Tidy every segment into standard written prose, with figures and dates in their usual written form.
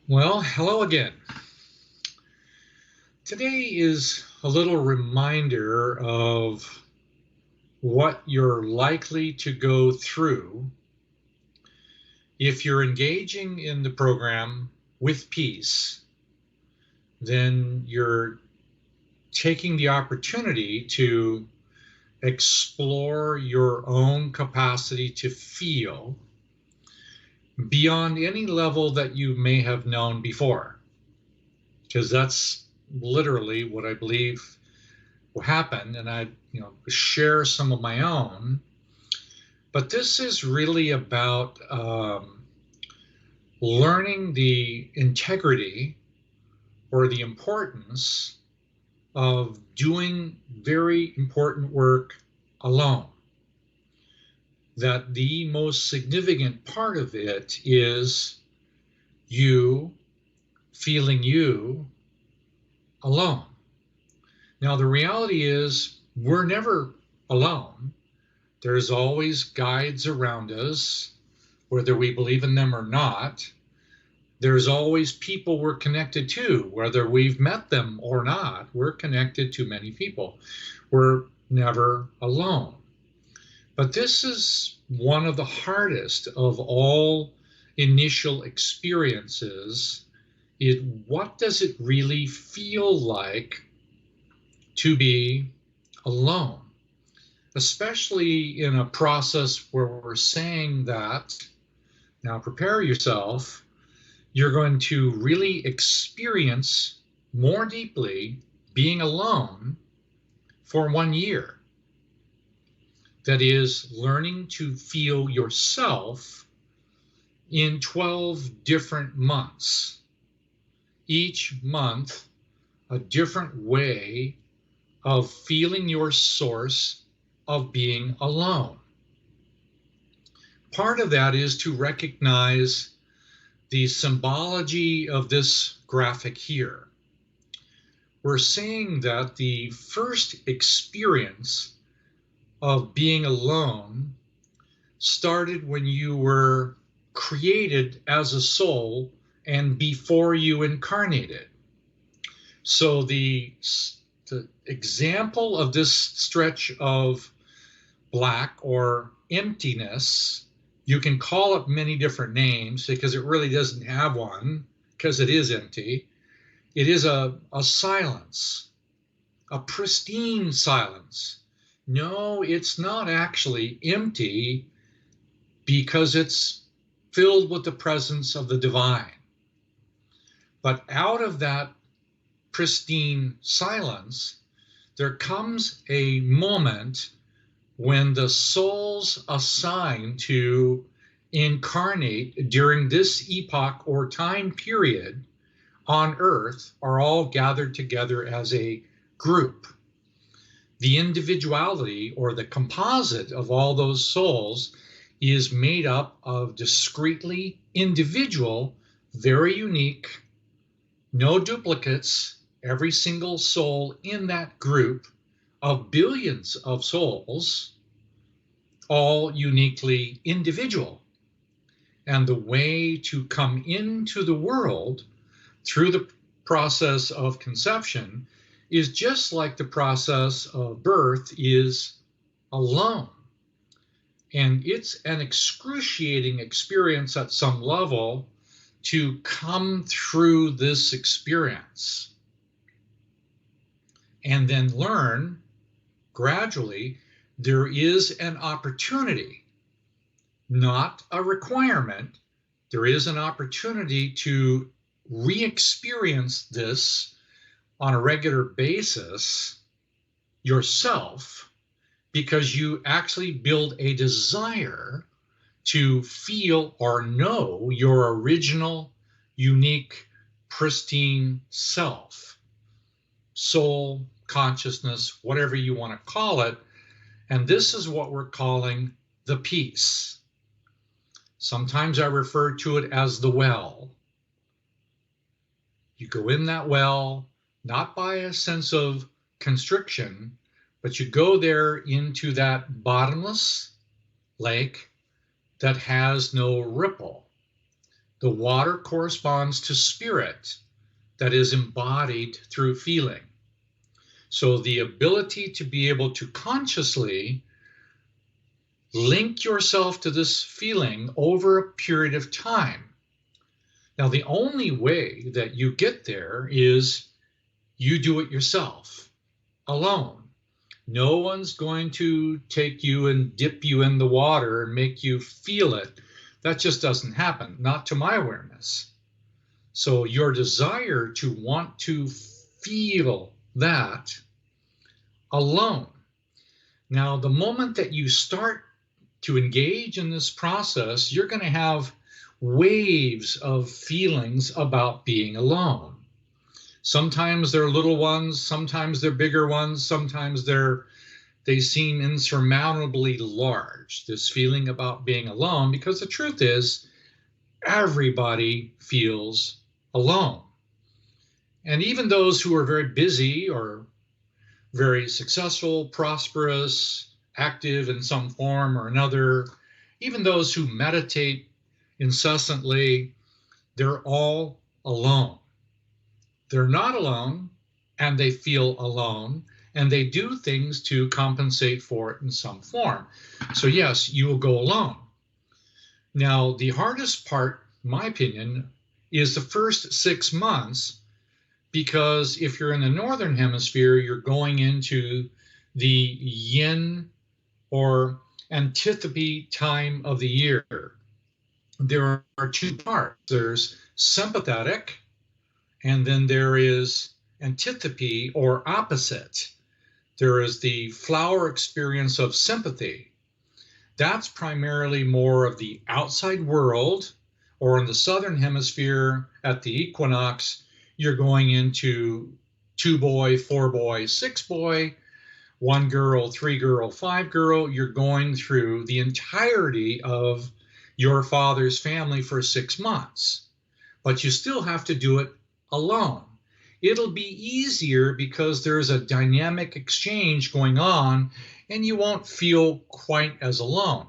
Well, hello again. Today is a little reminder of what you're likely to go through if you're engaging in the program with peace. Then you're taking the opportunity to explore your own capacity to feel beyond any level that you may have known before, because that's literally what I believe will happen. And I, share some of my own. But this is really about learning the integrity or the importance of doing very important work alone. That the most significant part of it is you feeling you alone. Now, the reality is we're never alone. There's always guides around us, whether we believe in them or not. There's always people we're connected to, whether we've met them or not. We're connected to many people. We're never alone. But this is one of the hardest of all initial experiences. What does it really feel like to be alone? Especially in a process where we're saying that, now prepare yourself, you're going to really experience more deeply being alone for 1 year. That is, learning to feel yourself in 12 different months. Each month, a different way of feeling your source of being alone. Part of that is to recognize the symbology of this graphic here. We're saying that the first experience of being alone started when you were created as a soul and before you incarnated. So the example of this stretch of black or emptiness, you can call it many different names because it really doesn't have one, because it is empty. It is a silence, a pristine silence. No, it's not actually empty because it's filled with the presence of the divine. But out of that pristine silence, there comes a moment when the souls assigned to incarnate during this epoch or time period on Earth are all gathered together as a group. The individuality or the composite of all those souls is made up of discretely individual, very unique, no duplicates, every single soul in that group of billions of souls, all uniquely individual. And the way to come into the world through the process of conception is just like the process of birth is alone. And it's an excruciating experience at some level to come through this experience and then learn gradually there is an opportunity, not a requirement. There is an opportunity to re-experience this on a regular basis yourself, because you actually build a desire to feel or know your original, unique, pristine self, soul, consciousness, whatever you want to call it. And this is what we're calling the peace. Sometimes I refer to it as the well. You go in that well, not by a sense of constriction, but you go there into that bottomless lake that has no ripple. The water corresponds to spirit that is embodied through feeling. So the ability to be able to consciously link yourself to this feeling over a period of time. Now, the only way that you get there is you do it yourself, alone. No one's going to take you and dip you in the water and make you feel it. That just doesn't happen, not to my awareness. So your desire to want to feel that alone. Now, the moment that you start to engage in this process, you're going to have waves of feelings about being alone. Sometimes they're little ones, sometimes they're bigger ones, sometimes they seem insurmountably large, this feeling about being alone, because the truth is, everybody feels alone. And even those who are very busy or very successful, prosperous, active in some form or another, even those who meditate incessantly, they're all alone. They're not alone, and they feel alone, and they do things to compensate for it in some form. So yes, you will go alone. Now, the hardest part, in my opinion, is the first 6 months, because if you're in the northern hemisphere, you're going into the yin or antipathy time of the year. There are two parts. There's sympathetic, and then there is antipathy or opposite. There is the flower experience of sympathy. That's primarily more of the outside world, or in the southern hemisphere at the equinox, you're going into 2 boy, 4 boy, 6 boy, 1 girl, 3 girl, 5 girl. You're going through the entirety of your father's family for 6 months, but you still have to do it alone. It'll be easier because there's a dynamic exchange going on and you won't feel quite as alone.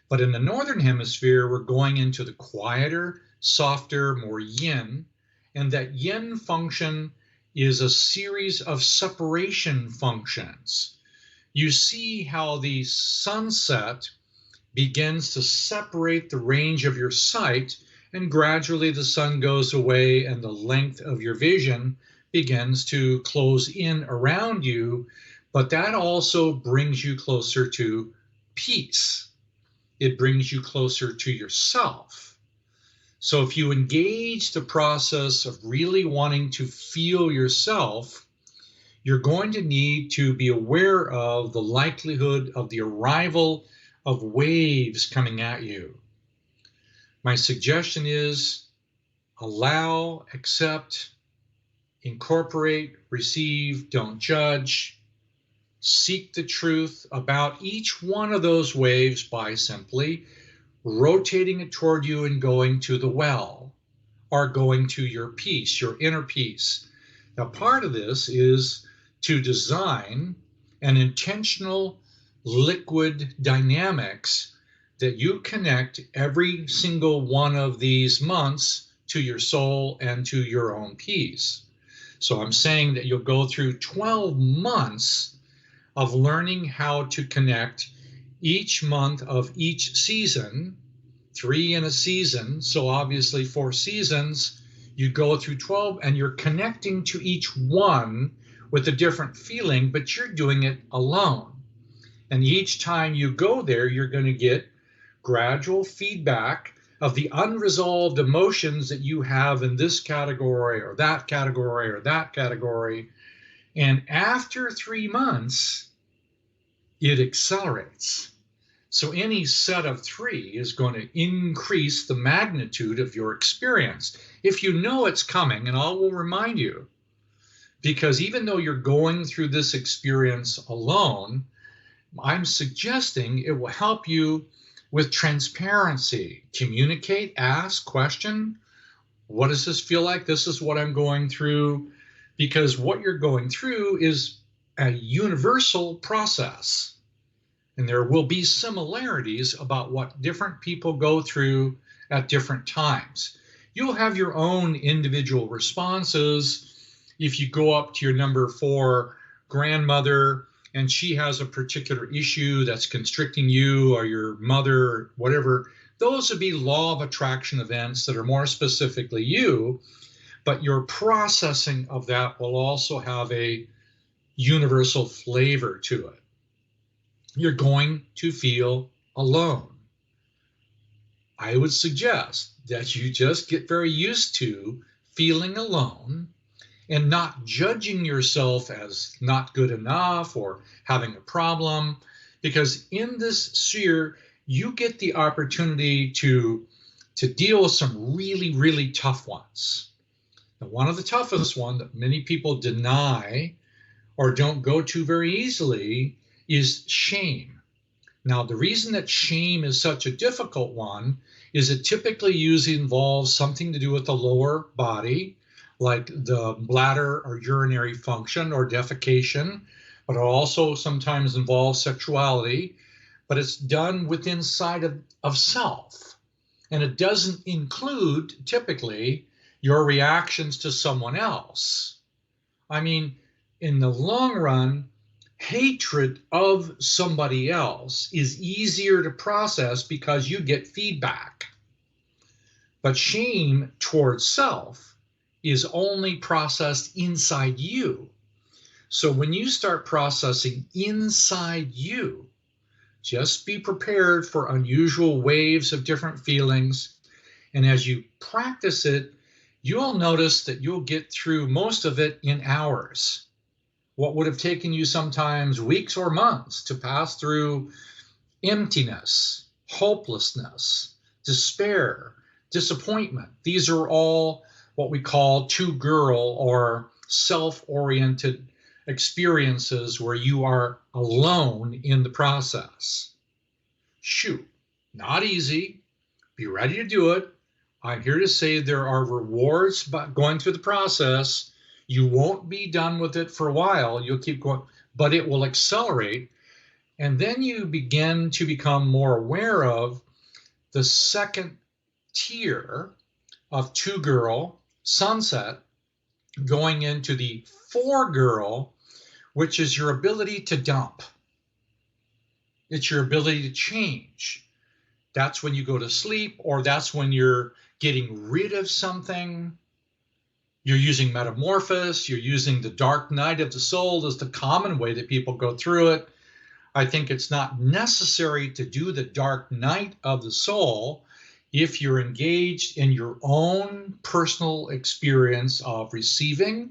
But in the northern hemisphere, we're going into the quieter, softer, more yin, and that yin function is a series of separation functions. You see how the sunset begins to separate the range of your sight, and gradually the sun goes away and the length of your vision begins to close in around you, but that also brings you closer to peace. It brings you closer to yourself. So if you engage the process of really wanting to feel yourself, you're going to need to be aware of the likelihood of the arrival of waves coming at you. My suggestion is allow, accept, incorporate, receive, don't judge. Seek the truth about each one of those waves by simply rotating it toward you and going to the well, or going to your peace, your inner peace. Now, part of this is to design an intentional liquid dynamics that you connect every single one of these months to your soul and to your own peace. So I'm saying that you'll go through 12 months of learning how to connect each month of each season, 3 in a season. So obviously 4 seasons, you go through 12 and you're connecting to each one with a different feeling, but you're doing it alone. And each time you go there, you're going to get gradual feedback of the unresolved emotions that you have in this category or that category or that category. And after 3 months, it accelerates. So any set of 3 is going to increase the magnitude of your experience. If you know it's coming, and I will remind you, because even though you're going through this experience alone, I'm suggesting it will help you with transparency. Communicate, ask, question. What does this feel like? This is what I'm going through. Because what you're going through is a universal process. And there will be similarities about what different people go through at different times. You'll have your own individual responses. If you go up to your number 4 grandmother and she has a particular issue that's constricting you, or your mother, whatever, those would be law of attraction events that are more specifically you, but your processing of that will also have a universal flavor to it. You're going to feel alone. I would suggest that you just get very used to feeling alone and not judging yourself as not good enough or having a problem, because in this sphere, you get the opportunity to deal with some really, really tough ones. Now, one of the toughest ones that many people deny or don't go to very easily is shame. Now, the reason that shame is such a difficult one is it typically usually involves something to do with the lower body, like the bladder or urinary function or defecation, but it also sometimes involves sexuality, but it's done within inside of self. And it doesn't include typically your reactions to someone else. I mean, in the long run, hatred of somebody else is easier to process because you get feedback. But shame towards self is only processed inside you. So when you start processing inside you, just be prepared for unusual waves of different feelings. And as you practice it, you'll notice that you'll get through most of it in hours. What would have taken you sometimes weeks or months to pass through emptiness, hopelessness, despair, disappointment. These are all what we call two-girl or self-oriented experiences where you are alone in the process. Shoot, not easy. Be ready to do it. I'm here to say there are rewards by going through the process. You won't be done with it for a while. You'll keep going, but it will accelerate. And then you begin to become more aware of the second tier of two-girl sunset going into the four-girl, which is your ability to dump. It's your ability to change. That's when you go to sleep, or that's when you're getting rid of something. You're using metamorphosis. You're using the dark night of the soul as the common way that people go through it. I think it's not necessary to do the dark night of the soul if you're engaged in your own personal experience of receiving,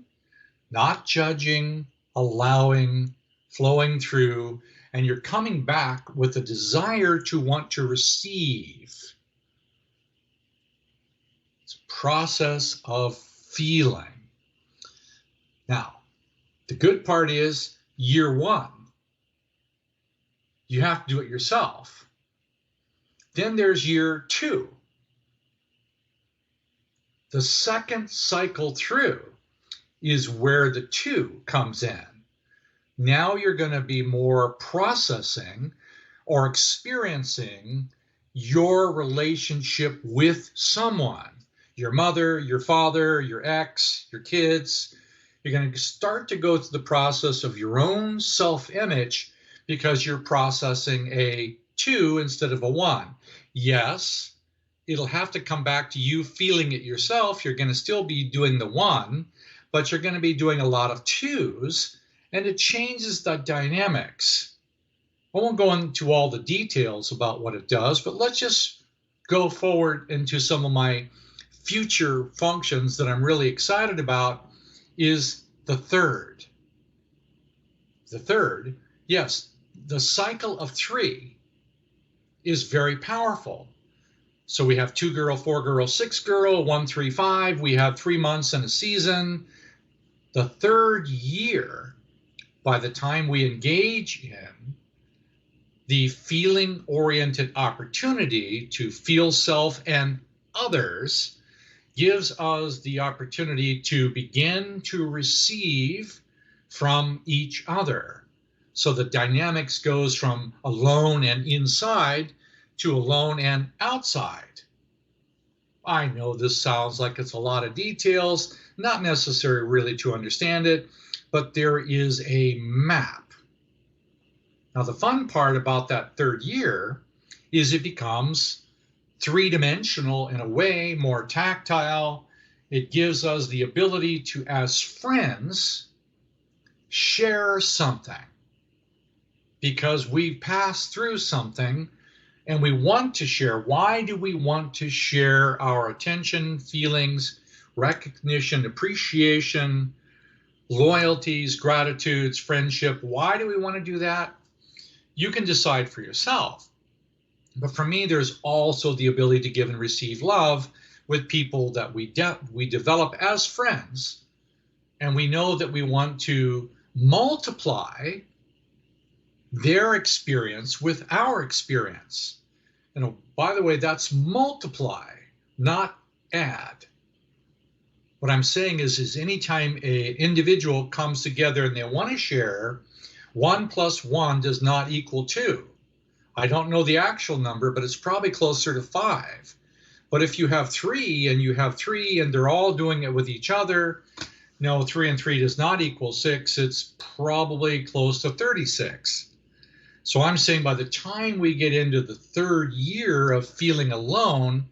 not judging, allowing, flowing through, and you're coming back with a desire to want to receive. It's a process of feeling. Now, the good part is year one, you have to do it yourself. Then there's year two. The second cycle through is where the two comes in. Now you're going to be more processing or experiencing your relationship with someone, your mother, your father, your ex, your kids. You're going to start to go through the process of your own self-image because you're processing a 2 instead of a 1. Yes, it'll have to come back to you feeling it yourself. You're going to still be doing the 1, but you're going to be doing a lot of 2s, and it changes the dynamics. I won't go into all the details about what it does, but let's just go forward into some of my future functions that I'm really excited about. Is the third. The third, yes, the cycle of 3 is very powerful. So we have 2-girl, 4-girl, 6-girl, 1, 3, 5. We have 3 months and a season. The third year, by the time we engage in the feeling-oriented opportunity to feel self and others, gives us the opportunity to begin to receive from each other. So the dynamics goes from alone and inside to alone and outside. I know this sounds like it's a lot of details, not necessary really to understand it, but there is a map. Now, the fun part about that third year is it becomes three-dimensional in a way, more tactile. It gives us the ability to, as friends, share something because we've passed through something and we want to share. Why do we want to share our attention, feelings, recognition, appreciation, loyalties, gratitudes, friendship? Why do we want to do that? You can decide for yourself. But for me, there's also the ability to give and receive love with people that we develop as friends. And we know that we want to multiply their experience with our experience. And by the way, that's multiply, not add. What I'm saying is anytime an individual comes together and they want to share, 1 + 1 does not equal 2. I don't know the actual number, but it's probably closer to 5. But if you have 3 and you have 3 and they're all doing it with each other, no, 3 and 3 does not equal 6. It's probably close to 36. So I'm saying by the time we get into the third year of feeling alone,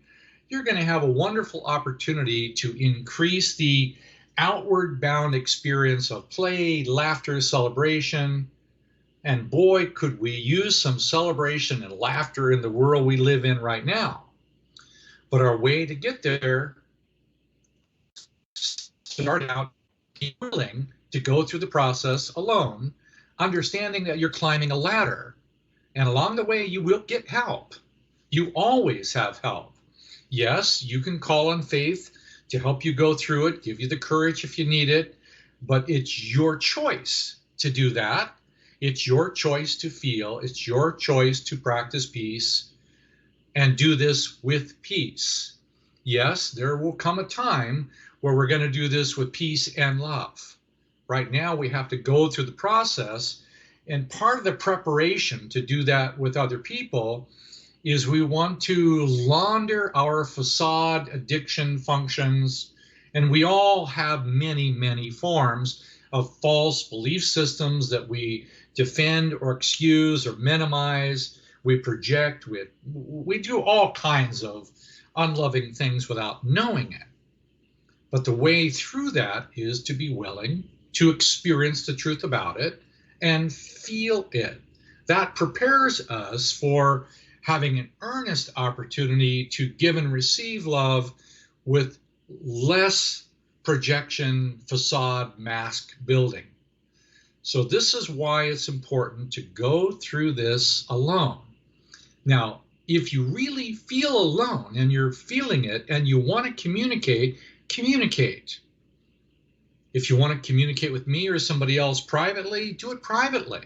you're going to have a wonderful opportunity to increase the outward bound experience of play, laughter, celebration. And boy, could we use some celebration and laughter in the world we live in right now. But our way to get there, start out, be willing to go through the process alone, understanding that you're climbing a ladder. And along the way, you will get help. You always have help. Yes, you can call on faith to help you go through it, give you the courage if you need it, but it's your choice to do that. It's your choice to feel. It's your choice to practice peace and do this with peace. Yes, there will come a time where we're going to do this with peace and love. Right now, we have to go through the process. And part of the preparation to do that with other people is we want to launder our facade addiction functions. And we all have many, many forms of false belief systems that we defend or excuse or minimize. We project, we do all kinds of unloving things without knowing it. But the way through that is to be willing to experience the truth about it and feel it. That prepares us for having an earnest opportunity to give and receive love with less projection, facade, mask building. So this is why it's important to go through this alone. Now, if you really feel alone and you're feeling it and you want to communicate, communicate. If you want to communicate with me or somebody else privately, do it privately.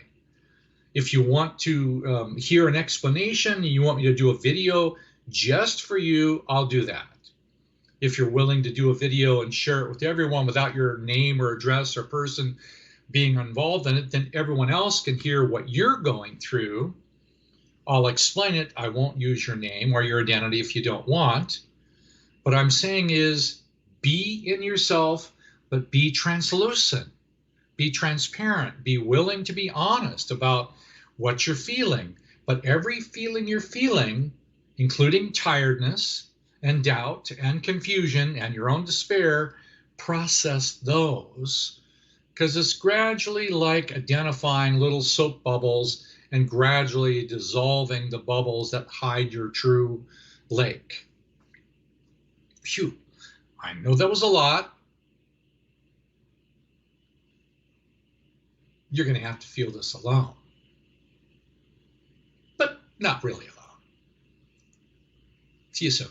If you want to hear an explanation and you want me to do a video just for you, I'll do that. If you're willing to do a video and share it with everyone without your name or address or person being involved in it, then everyone else can hear what you're going through. I'll explain it. I won't use your name or your identity if you don't want. What I'm saying is be in yourself, but be translucent, be transparent, be willing to be honest about what you're feeling. But every feeling you're feeling, including tiredness and doubt and confusion and your own despair, process those, because it's gradually like identifying little soap bubbles and gradually dissolving the bubbles that hide your true lake. Phew, I know that was a lot. You're going to have to feel this alone, but not really alone. See you soon.